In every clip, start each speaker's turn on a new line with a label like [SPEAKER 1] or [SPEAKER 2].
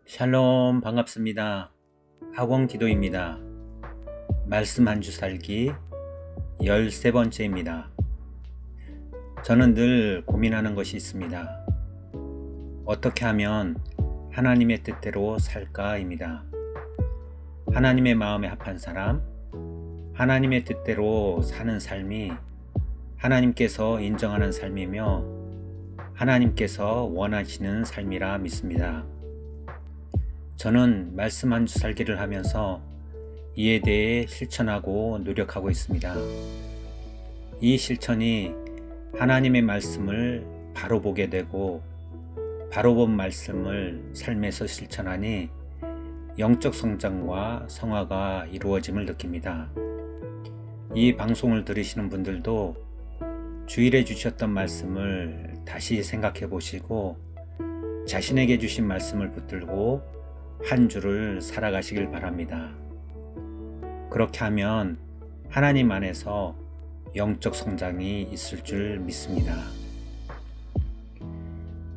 [SPEAKER 1] 샬롬 반갑습니다. 학원기도입니다. 말씀 한 주 살기 13번째입니다. 저는 늘 고민하는 것이 있습니다. 어떻게 하면 하나님의 뜻대로 살까입니다. 하나님의 마음에 합한 사람, 하나님의 뜻대로 사는 삶이 하나님께서 인정하는 삶이며 하나님께서 원하시는 삶이라 믿습니다. 저는 말씀 한 주 살기를 하면서 이에 대해 실천하고 노력하고 있습니다. 이 실천이 하나님의 말씀을 바로 보게 되고 바로 본 말씀을 삶에서 실천하니 영적 성장과 성화가 이루어짐을 느낍니다. 이 방송을 들으시는 분들도 주일에 주셨던 말씀을 다시 생각해 보시고 자신에게 주신 말씀을 붙들고 한 주를 살아가시길 바랍니다. 그렇게 하면 하나님 안에서 영적 성장이 있을 줄 믿습니다.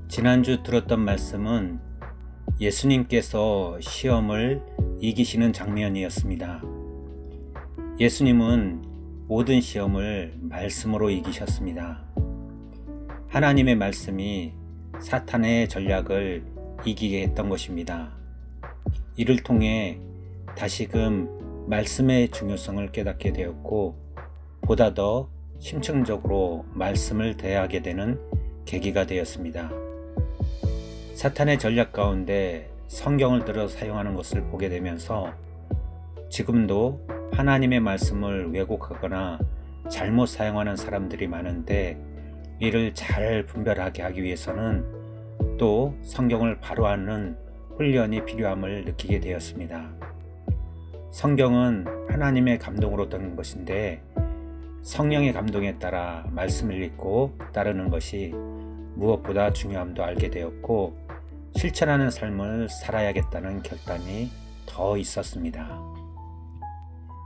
[SPEAKER 1] 지난주 들었던 말씀은 예수님께서 시험을 이기시는 장면이었습니다. 예수님은 모든 시험을 말씀으로 이기셨습니다. 하나님의 말씀이 사탄의 전략을 이기게 했던 것입니다. 이를 통해 다시금 말씀의 중요성을 깨닫게 되었고 보다 더 심층적으로 말씀을 대하게 되는 계기가 되었습니다. 사탄의 전략 가운데 성경을 들어 사용하는 것을 보게 되면서 지금도 하나님의 말씀을 왜곡하거나 잘못 사용하는 사람들이 많은데 이를 잘 분별하게 하기 위해서는 또 성경을 바로 아는 훈련이 필요함을 느끼게 되었습니다. 성경은 하나님의 감동으로 듣는 것인데 성령의 감동에 따라 말씀을 읽고 따르는 것이 무엇보다 중요함도 알게 되었고 실천하는 삶을 살아야겠다는 결단이 더 있었습니다.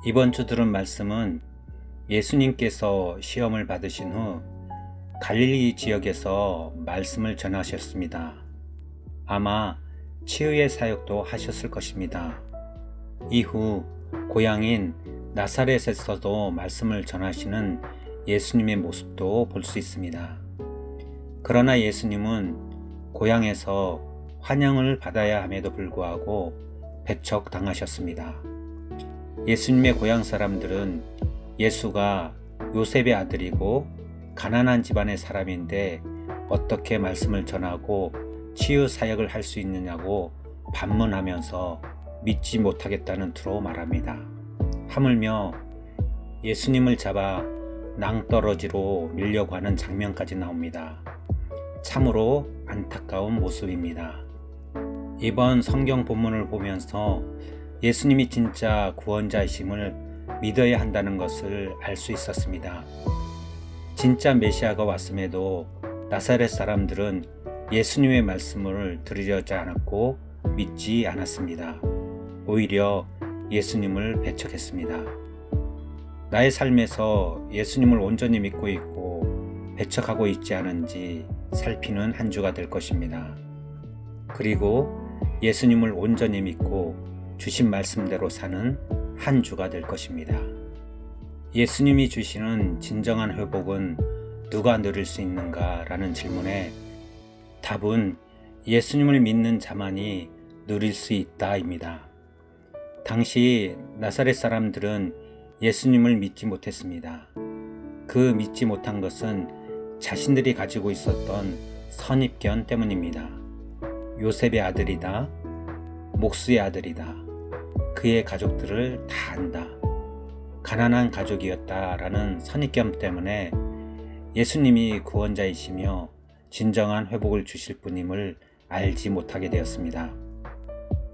[SPEAKER 1] 이번 주 들은 말씀은 예수님께서 시험을 받으신 후 갈릴리 지역에서 말씀을 전하셨습니다. 아마 치유의 사역도 하셨을 것입니다. 이후 고향인 나사렛에서도 말씀을 전하시는 예수님의 모습도 볼 수 있습니다. 그러나 예수님은 고향에서 환영을 받아야 함에도 불구하고 배척당하셨습니다. 예수님의 고향 사람들은 예수가 요셉의 아들이고 가난한 집안의 사람인데 어떻게 말씀을 전하고 치유 사역을 할 수 있느냐고 반문하면서 믿지 못하겠다는 투로 말합니다. 하물며 예수님을 잡아 낭떠러지로 밀려고 하는 장면까지 나옵니다. 참으로 안타까운 모습입니다. 이번 성경 본문을 보면서 예수님이 진짜 구원자이심을 믿어야 한다는 것을 알 수 있었습니다. 진짜 메시아가 왔음에도 나사렛 사람들은 예수님의 말씀을 들으려지 않았고 믿지 않았습니다. 오히려 예수님을 배척했습니다. 나의 삶에서 예수님을 온전히 믿고 있고 배척하고 있지 않은지 살피는 한 주가 될 것입니다. 그리고 예수님을 온전히 믿고 주신 말씀대로 사는 한 주가 될 것입니다. 예수님이 주시는 진정한 회복은 누가 누릴 수 있는가? 라는 질문에 답은 예수님을 믿는 자만이 누릴 수 있다입니다. 당시 나사렛 사람들은 예수님을 믿지 못했습니다. 그 믿지 못한 것은 자신들이 가지고 있었던 선입견 때문입니다. 요셉의 아들이다, 목수의 아들이다, 그의 가족들을 다 안다, 가난한 가족이었다라는 선입견 때문에 예수님이 구원자이시며 진정한 회복을 주실 분임을 알지 못하게 되었습니다.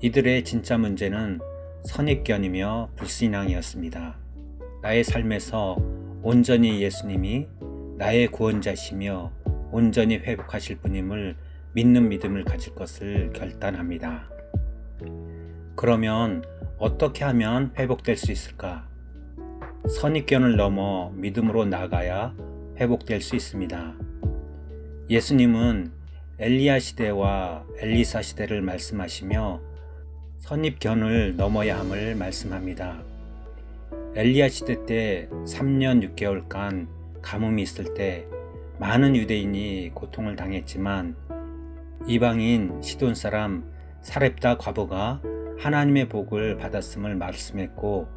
[SPEAKER 1] 이들의 진짜 문제는 선입견이며 불신앙이었습니다. 나의 삶에서 온전히 예수님이 나의 구원자시며 온전히 회복하실 분임을 믿는 믿음을 가질 것을 결단합니다. 그러면 어떻게 하면 회복될 수 있을까? 선입견을 넘어 믿음으로 나아가야 회복될 수 있습니다. 예수님은 엘리야 시대와 엘리사 시대를 말씀하시며 선입견을 넘어야 함을 말씀합니다. 엘리야 시대 때 3년 6개월간 가뭄이 있을 때 많은 유대인이 고통을 당했지만 이방인 시돈 사람 사렙다 과부가 하나님의 복을 받았음을 말씀했고,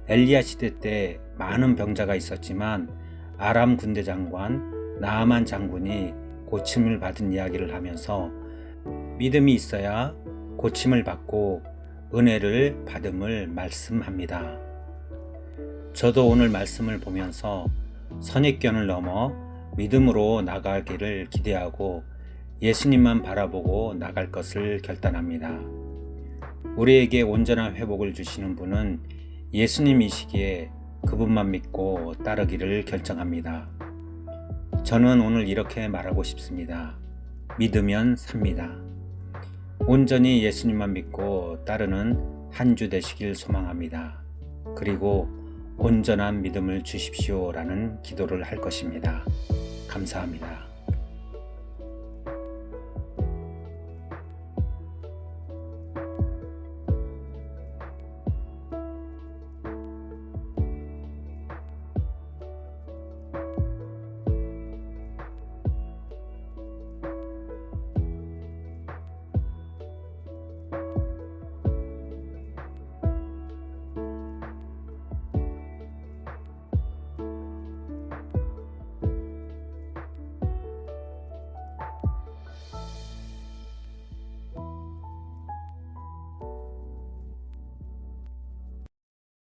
[SPEAKER 1] 엘리야 시대 때 많은 병자가 있었지만 아람 군대 장관 나아만 장군이 고침을 받은 이야기를 하면서 믿음이 있어야 고침을 받고 은혜를 받음을 말씀합니다. 저도 오늘 말씀을 보면서 선입견을 넘어 믿음으로 나가기를 기대하고 예수님만 바라보고 나갈 것을 결단합니다. 우리에게 온전한 회복을 주시는 분은 예수님이시기에 그분만 믿고 따르기를 결정합니다. 저는 오늘 이렇게 말하고 싶습니다. 믿으면 삽니다. 온전히 예수님만 믿고 따르는 한 주 되시길 소망합니다. 그리고 온전한 믿음을 주십시오라는 기도를 할 것입니다. 감사합니다.